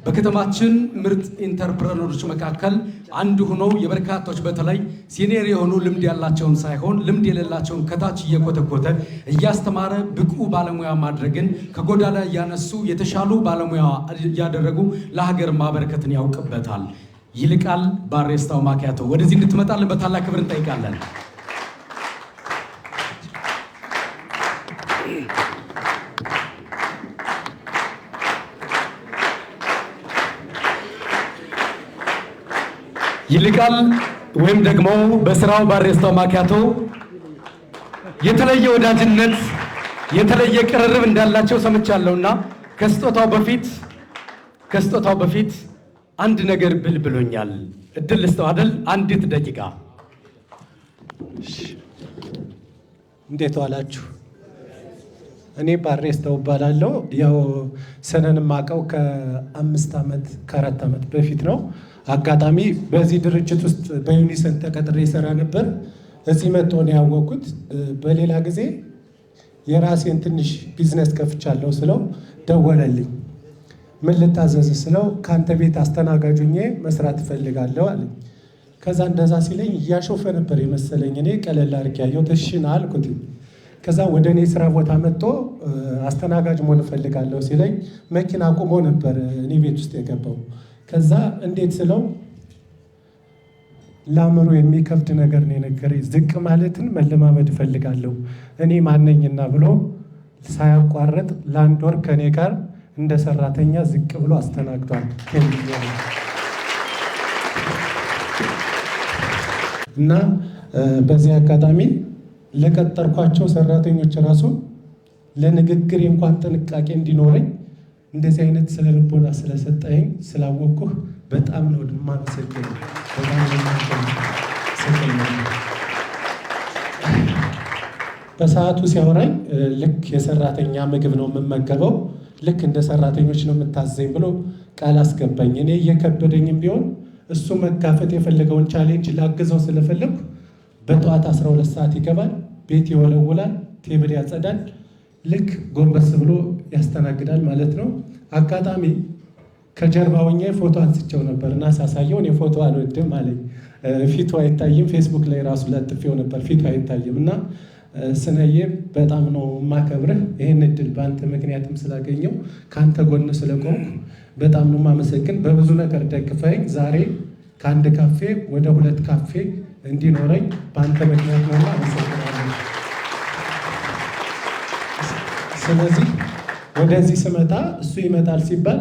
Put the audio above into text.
በከተማችን ምርጥ ኢንተርፕረነሮች መካከል አንዱ ሆኖ የበርካቶች በተለይ ሲኒየር የሆኑ ልምድ ያላቸውን ሳይሆን ልምድ የሌላቸውን ከታች እየኮተኮተ እያስተማረ ብቁ ባለሙያ ማድረግን ከጎዳና እያነሱ የተሻሉ ባለሙያ እያደረጉ ለሀገር ማበረከትን ያውቅበታል። ይልቃል ባሬስታው ማኪያቶ ወደዚህ እንድትመጣልን በታላቅ ክብር እንጠይቃለን። ይልቃል ወይም ደግሞ በስራው ባሬስታው ማኪያቶ የተለየ ወዳጅነት የተለየ ቅርርብ እንዳላቸው ሰምቻለሁና ከስጦታው በፊት አንድ ነገር ብል ብሎኛል። እድል ልስጠው አይደል? አንዲት ደቂቃ። እንዴት ዋላችሁ? እኔ ባሬስታው እባላለሁ። ያው ሰነን ማቀው ከ4 ዓመት በፊት ነው። አጋጣሚ በዚህ ድርጅት ውስጥ በዩኒሰን ተቀጥሬ ይሰራ ነበር። እዚህ መጥቶ ነው ያወቅኩት። በሌላ ጊዜ የራሴን ትንሽ ቢዝነስ ከፍቻለሁ ስለው ደወለልኝ። ምን ልታዘዝ ስለው ካንተ ቤት አስተናጋጁኜ መስራት እፈልጋለሁ አለኝ። ከዛ እንደዛ ሲለኝ እያሾፈ ነበር የመሰለኝ። እኔ ቀለል አድርጌ ያየሁት እሺ ና አልኩት። ከዛ ወደ እኔ ስራ ቦታ መጥቶ አስተናጋጅ መሆን እፈልጋለሁ ሲለኝ መኪና ቆሞ ነበር እኔ ቤት ውስጥ የገባው። ከዛ እንዴት ስለው ለአእምሮ የሚከብድ ነገር ነው የነገረኝ። ዝቅ ማለትን መለማመድ እፈልጋለሁ እኔ ማነኝና ብሎ ሳያቋርጥ ለአንድ ወር ከኔ ጋር እንደ ሰራተኛ ዝቅ ብሎ አስተናግዷል። እና በዚህ አጋጣሚ ለቀጠርኳቸው ሰራተኞች ራሱ ለንግግር እንኳን ጥንቃቄ እንዲኖረኝ እንደዚህ አይነት ስለ ልቦና ስለሰጠኝ ስላወቅኩህ በጣም ነው የማመሰግነው። በሰዓቱ ሲያወራኝ ልክ የሰራተኛ ምግብ ነው የምመገበው፣ ልክ እንደ ሰራተኞች ነው የምታዘኝ ብሎ ቃል አስገባኝ። እኔ እየከበደኝም ቢሆን እሱ መጋፈጥ የፈለገውን ቻሌንጅ ላግዘው ስለፈለግኩ በጠዋት 12 ሰዓት ይገባል፣ ቤት ይወለውላል፣ ቴብል ያጸዳል፣ ልክ ጎንበስ ብሎ ያስተናግዳል ማለት ነው። አጋጣሚ ከጀርባ ሆኜ ፎቶ አንስቼው ነበር እና ሳሳየው እኔ ፎቶ አልወድም አለኝ። ፊቱ አይታይም፣ ፌስቡክ ላይ ራሱ ለጥፌው ነበር፣ ፊቱ አይታይም። እና ስነዬ በጣም ነው የማከብርህ። ይህን እድል በአንተ ምክንያትም ስላገኘው ከአንተ ጎን ስለቆምኩ በጣም ነው የማመሰግን። በብዙ ነገር ደግፈኝ ዛሬ ከአንድ ካፌ ወደ 2 ካፌ እንዲኖረኝ በአንተ ምክንያት ነውና አመሰግናለሁ። ስለዚህ ወደዚህ ስመጣ እሱ ይመጣል ሲባል